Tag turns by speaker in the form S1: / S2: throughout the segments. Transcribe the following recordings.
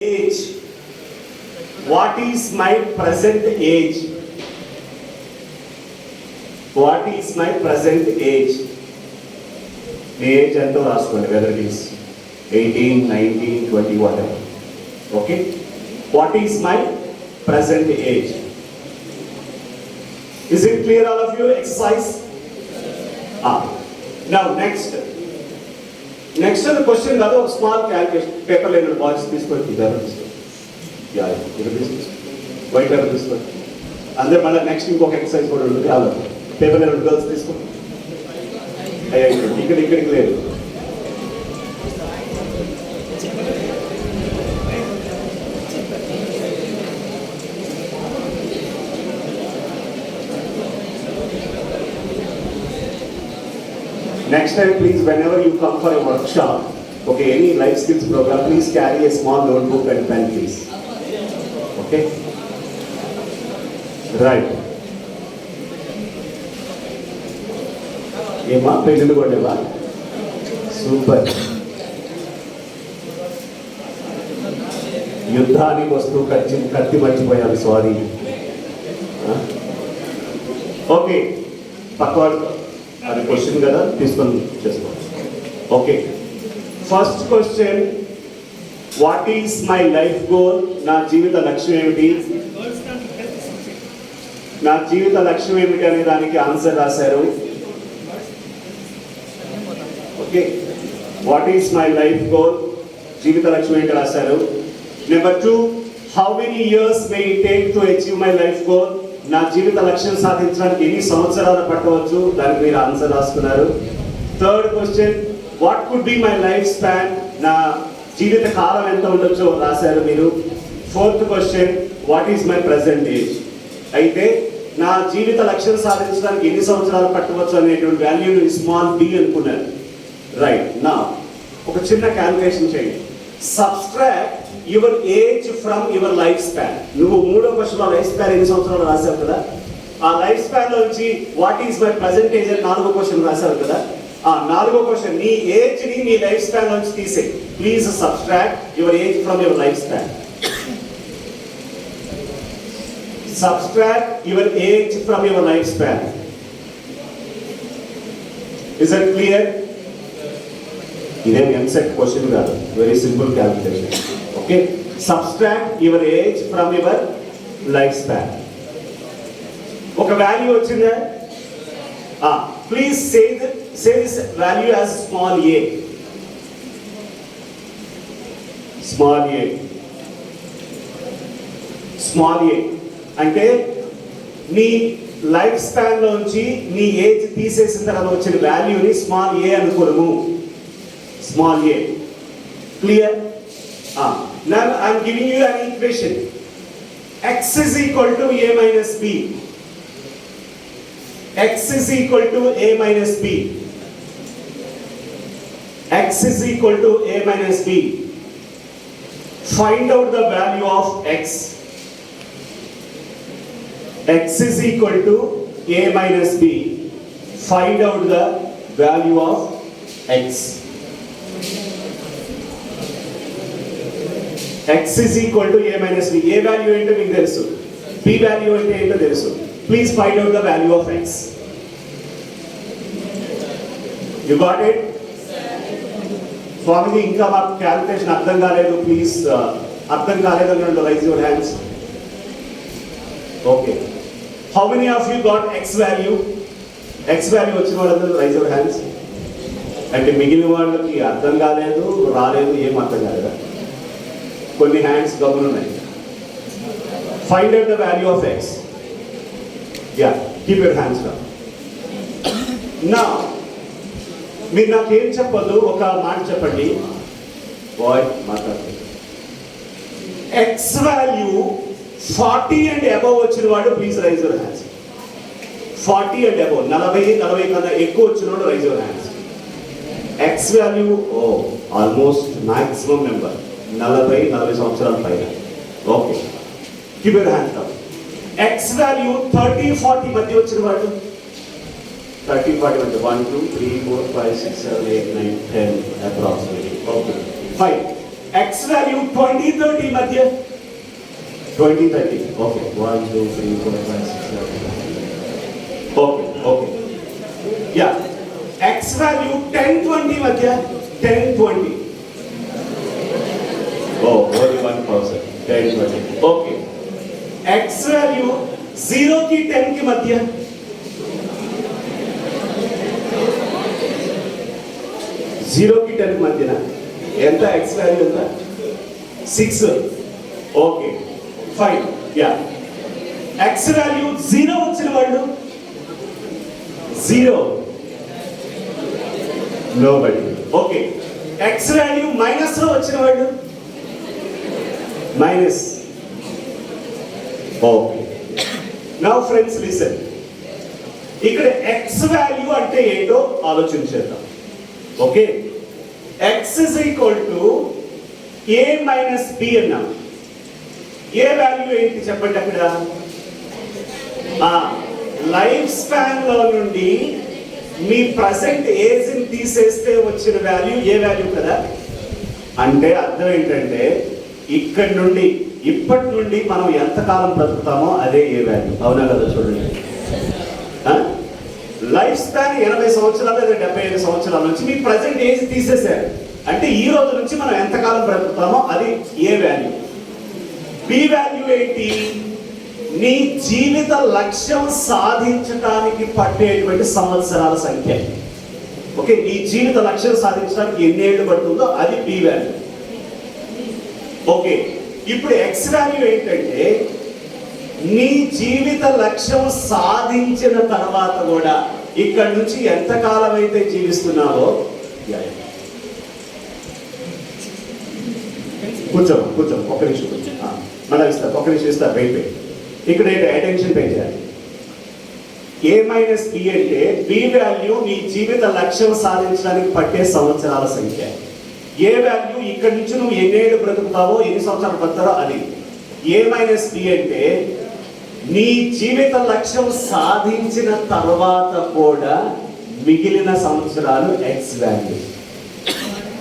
S1: Age. What is my present age? What is my present age? Age and the last one, whether it is 18, 19, 20, whatever. Okay? What is my present age? Is it clear, all of you? Exercise? Now, next the question, another small calculation. Paper line and box, this one, yeah, white paper, this one. And then next exercise for paper line and girls, this one. You can clear. Next time, please, whenever you come for a workshop, okay, any life skills program, please carry a small notebook and pen, please. Okay? Right. Ema, pendu kodeva. Super. Yuddhaniki vastu katti marchipoyanu, sorry. Okay. Pakwad. అది question కదా తీసుకొని చేసుకోవచ్చు. Okay, first question, what is my life goal? నా జీవిత లక్ష్యం ఏమిటి? నా జీవిత లక్ష్యం ఏమిటి అనే దానికి ఆన్సర్ రాశారు. Okay, what is my life goal, జీవిత లక్ష్యం ఏంటి రాశారు. Number 2, how many years may it take to achieve my life goal? నా జీవిత లక్ష్యం సాధించడానికి ఎన్ని సంవత్సరాలు పట్టవచ్చు? దానికి మీరు ఆన్సర్ రాసుకున్నారు. Third question, what could be my life span? నా జీవిత కాలం ఎంత ఉండొచ్చో రాశారు మీరు. Fourth question, what is my present age? అయితే నా జీవిత లక్ష్యం సాధించడానికి ఎన్ని సంవత్సరాలు పట్టవచ్చు అనేటువంటి వాల్యూని స్మాల్ b అనుకున్నారు. రైట్. నా ఒక చిన్న క్యాల్కులేషన్ చేయండి. Subtract your age from your life span. నువ్వు మూడో క్వశ్చన్ లైఫ్ స్పాన్ ఎన్ని సంవత్సరాలు రాశావు కదా, ఆ లైఫ్ స్పాన్ నుంచి what is my present age అని నాలుగో క్వశ్చన్ రాశావు కదా, ఆ నాలుగో క్వశ్చన్ నీ ఏజ్ ని నీ లైఫ్ స్పాన్ నుంచి తీసే. Please subtract your age from your life span. Subtract your age from your life span. Is it clear? ఇదేం ఎంసెట్ క్వశ్చన్ కాదు, very simple calculation. Okay, subtract your age from your lifespan. ఒక value వచ్చిందా? Please say this value as small a. Small a. Small a అంటే నీ life span లోంచి నీ age తీసేసిన తర్వాత వచ్చిన వాల్యూని స్మాల్ a అనుకోము. Small a. Clear? Now I am giving you an equation. X is equal to a minus b. X is equal to a minus b. X is equal to a minus b. Find out the value of x. X is equal to a minus b. Find out the value of x. X is equal to a minus b. A value ఏంటో మీకు తెలుసు, b value అంటే ఏంటో తెలుసు. Please find out the value of x. You got it? స్వామిజీ ఇంకా మాకు calculation అర్థం కాలేదు, ప్లీజ్ అర్థం కాలేదు అన్నట్టు rise your hands. Okay, how many of you got x value? x value వచ్చిన వాళ్ళందరూ రైజ్ యువర్ హ్యాండ్స్. అంటే మిగిలిన వాళ్ళకి అర్థం కాలేదు, రాలేదు, ఏం అర్థం కాలేదా? కొన్ని హ్యాండ్స్ గమ్మునున్నాయి. Find out the value of X. Yeah, keep your hands down. నా మీరు నాకేం చెప్పదు, ఒక మాట చెప్పండి. బాయ్ మాట్లాడుతుంది. ఎక్స్ వాల్యూ 40 అండ్ అబవ్ వచ్చిన వాడు please rise your hands. 40 and above, 40 కన్నా ఎక్కువ వచ్చిన వాడు rise your hands. X value almost maximum number 40 సంవత్సరాల పైన. Okay, keep your hands down. X value 30-40 మధ్య వచ్చిన వాడు 30-40 మధ్య 1 2 3 4 5 6 7 8 9 10 approximately. Okay, fine. X value 20, 30 మధ్య 20, 30. Okay, 1, 2, 3, 4, 5, 6, 7. Okay okay yeah. X value 10, 20 మధ్య 10, 20. ఓ, ఓన్లీ 1%. 10, 20. ఓకే. ఎక్స్ వాల్యూ 0 కి 10 కి మధ్య 0 కి 10 మధ్యన ఎంత? ఎక్స్ వాల్యూ ఎంత? 6. Okay, fine. Yeah. X value 0 వచ్చిన వాళ్ళు 0. Nobody. Okay. X value minus లో వచ్చిన వాళ్ళు minus. Okay. Now friends listen. ఇక్కడ ఎక్స్ వాల్యూ అంటే ఏంటో ఆలోచించేద్దాం. Okay, X is equal to A minus B అన్నాం. ఏ వాల్యూ ఏంటి చెప్పండి అక్కడ? లైఫ్ స్పాన్ లో నుండి మీ ప్రజెంట్ ఏజ్ ని తీసేస్తే వచ్చిన వాల్యూ ఏ వాల్యూ కదా. అంటే అర్థం ఏంటంటే ఇక్కడి నుండి ఇప్పటి నుండి మనం ఎంతకాలం బ్రతుకుతామో అదే ఏ వాల్యూ. అవునా కదా? చూడండి, లైఫ్ స్పాన్ 80 సంవత్సరాలు లేదా 75 సంవత్సరాల నుంచి మీ ప్రజెంట్ ఏజ్ తీసేశారు అంటే ఈ రోజు నుంచి మనం ఎంతకాలం బ్రతుకుతామో అది ఏ వాల్యూ. బి వాల్యూ ఏంటి? నీ జీవిత లక్ష్యం సాధించడానికి పట్టేటువంటి సంవత్సరాల సంఖ్య. ఓకే, నీ జీవిత లక్ష్యం సాధించడానికి ఎన్ని ఏళ్ళు పడుతుందో అది బి వాల్యూ. ఓకే, ఇప్పుడు ఎక్స్ వాల్యూ ఏంటంటే నీ జీవిత లక్ష్యం సాధించిన తర్వాత కూడా ఇక్కడ నుంచి ఎంతకాలం అయితే జీవిస్తున్నావో. కూర్చో ఒక్క నిమిషం మళ్ళీ ఇస్తా, ఒక్క నిమిషం ఇస్తా. వెయిట్. ఇక్కడ ఏంటి? అటెన్షన్ పే చేయాలి. ఏ మైనస్ బి అంటే బి వాల్యూ నీ జీవిత లక్ష్యం సాధించడానికి పట్టే సంవత్సరాల సంఖ్య. ఏ వాల్యూ ఇక్కడ నుంచి నువ్వు ఎన్నేళ్ళు బ్రతుకుతావో, ఎన్ని సంవత్సరాలు బ్రతుకుతారో అది. ఏ మైనస్ బి అంటే నీ జీవిత లక్ష్యం సాధించిన తర్వాత కూడా మిగిలిన సంవత్సరాలు ఎక్స్ వాల్యూ.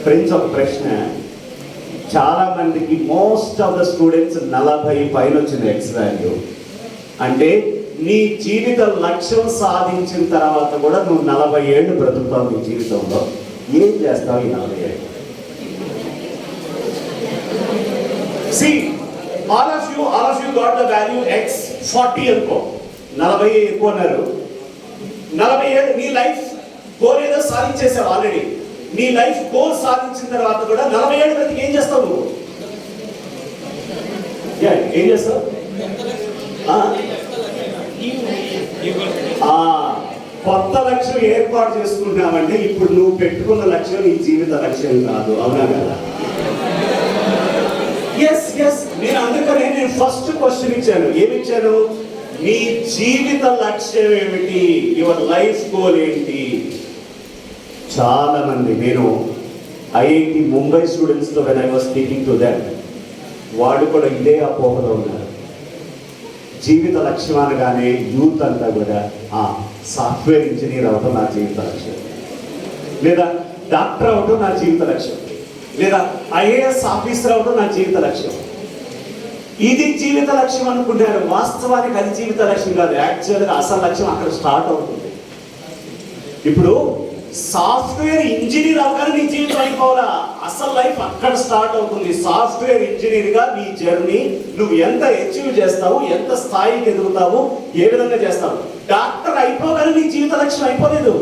S1: ఫ్రెండ్స్, ఒక ప్రశ్న. చాలా మందికి మోస్ట్ ఆఫ్ ద స్టూడెంట్స్ 40 పైన వచ్చిన ఎక్స్ వాల్యూ. అంటే నీ జీవిత లక్ష్యం సాధించిన తర్వాత కూడా నువ్వు 40 ఏళ్ళు బ్రతుకుతావు. నీ జీవితంలో ఏం చేస్తావు ఈ 40 ఏళ్ళు? See, all of you got the value x 40 అనుకో. 40 ఎక్కువ అన్నారు. 40 ఏళ్ళు నీ లైఫ్ గోల్ ఏదో సాధించేసావు ఆల్రెడీ. నీ లైఫ్ గోల్ సాధించిన తర్వాత కూడా 40 ఏళ్ళు బ్రతికి ఏం చేస్తావు నువ్వు? ఏం చేస్తావు? కొత్త లక్ష్యం ఏర్పాటు చేసుకుంటున్నావంటే ఇప్పుడు నువ్వు పెట్టుకున్న లక్ష్యం నీ జీవిత లక్ష్యం కాదు. అవునా కదా? ఎస్. నేను అందుకనే నేను ఫస్ట్ క్వశ్చన్ ఇచ్చాను. ఏమిచ్చాను? నీ జీవిత లక్ష్యం ఏమిటి? యువర్ లైఫ్ గోల్ ఏంటి? చాలా మంది, నేను ఐఐటి ముంబై స్టూడెంట్స్తో when I was speaking to them, వాడు కూడా ఇదే అపోహలో ఉన్నారు. జీవిత లక్ష్యం అనగానే యూత్ అంతా కూడా సాఫ్ట్వేర్ ఇంజనీర్ అవడం నా జీవిత లక్ష్యం, లేదా డాక్టర్ అవడం నా జీవిత లక్ష్యం, లేదా ఐఏఎస్ ఆఫీసర్ అవడం నా జీవిత లక్ష్యం. ఇది జీవిత లక్ష్యం అనుకుంటారు. వాస్తవానికి అది జీవిత లక్ష్యం కాదు. యాక్చువల్గా అసలు లక్ష్యం అక్కడ స్టార్ట్ అవుతుంది. ఇప్పుడు సాఫ్ట్వేర్ ఇంజనీర్ అవగానే నీ జీవితం అయిపోవాలా? అసలు లైఫ్ అక్కడ స్టార్ట్ అవుతుంది. సాఫ్ట్వేర్ ఇంజనీర్ గా నీ జర్నీ నువ్వు ఎంత అచీవ్ చేస్తావు, ఎంత స్థాయికి ఎదుగుతావు, ఏ విధంగా చేస్తావు. డాక్టర్ అయిపోగానే నీ జీవిత లక్ష్యం అయిపోలేదు.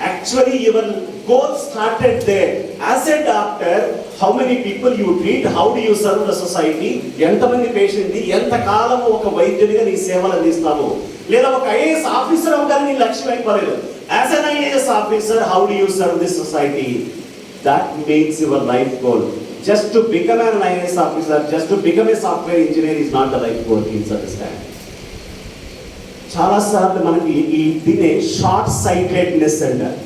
S1: Actually, your goal started there. As a doctor, how many people you treat, how do you serve the society, ఎంతమంది పేషెంట్, ఎంత కాలం ఒక వైద్యుడిగా నీ సేవలు అందిస్తావు. లేదా ఒక ఐఏఎస్ ఆఫీసర్ అవగానే నీ లక్ష్యం అయిపోలేదు. As an IAS officer, how do you serve this society? That makes your life goal. Just to become an IAS officer, just to become a software engineer is not the life goal. Please understand. చాలా సార్లు మనకి దీనే short sightedness అంటారు.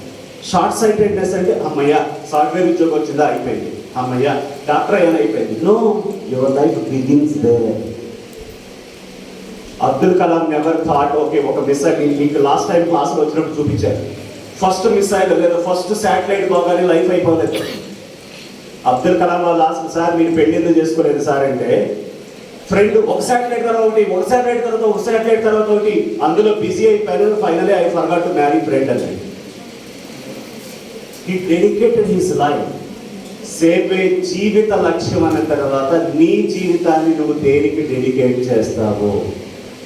S1: Short sightedness అంటే అమ్మయ్య software ఉద్యోగం వచ్చిందా అయిపోయింది, అమ్మయ్య డాక్టర్ అయ్యాను అయిపోయింది. No, your life begins there. Abdul Kalam never thought okay ఒక మిసైల్, మీకు లాస్ట్ టైం క్లాస్లో వచ్చినప్పుడు చూపించారు. ఫస్ట్ మిసైల్ లేదా ఫస్ట్ శాటిలైట్ పోగానే లైఫ్ అయిపోలేదు. అబ్దుల్ కలాం వాళ్ళు లాస్ట్ సార్ మీరు పెళ్లి ఎందుకు చేసుకోలేదు సార్ అంటే, ఫ్రెండ్ ఒక శాటిలైట్ తర్వాత ఒకటి, ఒక శాటిలైట్ తర్వాత ఒక శాటిలైట్ తర్వాత ఒకటి, అందులో బిజీ అయిపోయారు, finally I forgot to marry friend అని. He dedicated his life. సేవే జీవిత లక్ష్యం అన్న తర్వాత నీ జీవితాన్ని నువ్వు దేనికి డెడికేట్ చేస్తావు?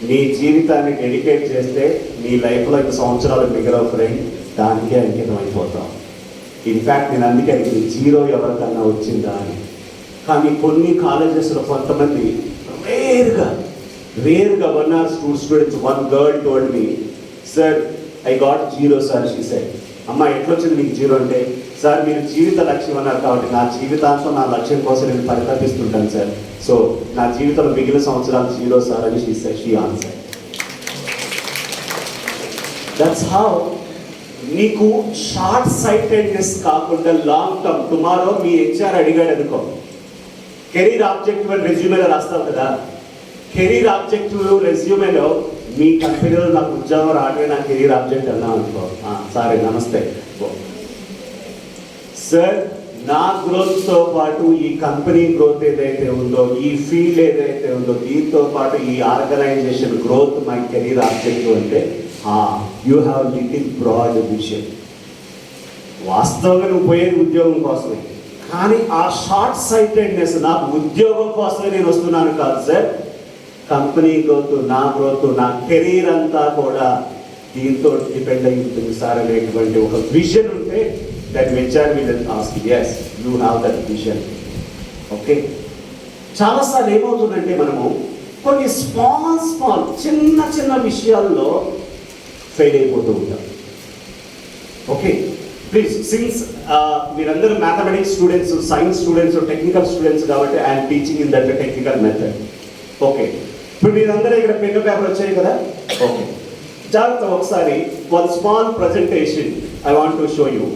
S1: నీ జీవితాన్ని డెడికేట్ చేస్తే నీ లైఫ్లో 5 సంవత్సరాలు మిగలవు ఫ్రెండ్, దానికే అంకితం అయిపోతావు. ఇన్ఫ్యాక్ట్ నేను అందుకే అడిగింది 0 ఎవరికన్నా వచ్చిందా అని. కానీ కొన్ని కాలేజెస్లో కొంతమంది రేర్గా 1 or 2 students, 1 girl told me, sir I got 0 sir. She said, అమ్మ ఎట్లొచ్చింది మీకు 0 అంటే, సార్ మీరు జీవిత లక్ష్యం అన్నారు కాబట్టి నా జీవితాంతం నా లక్ష్యం కోసం నేను పరితపిస్తుంటాను సార్. సో నా జీవితంలో మిగిలిన సంవత్సరాలు 0 సార్ అని షీ ఆన్సర్. దట్స్ హౌ నీకు షార్ట్ సైటెడ్నెస్ కాకుండా లాంగ్ టర్మ్. టుమారో మీ హెచ్ఆర్ అడిగాడు అనుకో, కెరీర్ ఆబ్జెక్టివ్ అని రెజ్యూమేలో రాస్తావు కదా, కెరీర్ ఆబ్జెక్టివ్ రెజ్యూమేలో మీ కంపెనీలో నాకు ఉద్యోగం రావడమే నా కెరీర్ ఆబ్జెక్ట్ అన్నావు అనుకో, సారీ నమస్తే సార్, నా గ్రోత్తో పాటు ఈ కంపెనీ గ్రోత్ ఏదైతే ఉందో, ఈ ఫీల్డ్ ఏదైతే ఉందో, దీంతో పాటు ఈ organization growth my career objective అంటే you have little broad vision. వాస్తవంగా నువ్వు పోయేది ఉద్యోగం కోసమే, కానీ ఆ షార్ట్ సైటెడ్నెస్ నాకు ఉద్యోగం కోసమే నేను వస్తున్నాను కాదు సార్, కంపెనీ గ్రోత్, నా గ్రోత్, నా కెరీర్ అంతా కూడా దీంతో డిపెండ్ అయి ఉంటుంది సార్ అనేటువంటి ఒక విజన్ ఉంటే that HR will ask, yes, you have that vision. Okay, చాలాసార్లు ఏమవుతుందంటే మనము కొన్ని స్మాల్ చిన్న విషయాల్లో ఫెయిల్ అయిపోతూ ఉంటాం. ఓకే, ప్లీజ్ సిన్స్ మీరందరూ mathematics students, science students, technical students కాబట్టి I'm teaching in that technical method. Okay, ఇప్పుడు మీరందరూ ఇక్కడ పెన్ పేపర్ వచ్చాయి కదా. ఓకే, జాగ్రత్త ఒకసారి 1 small presentation I want to show you.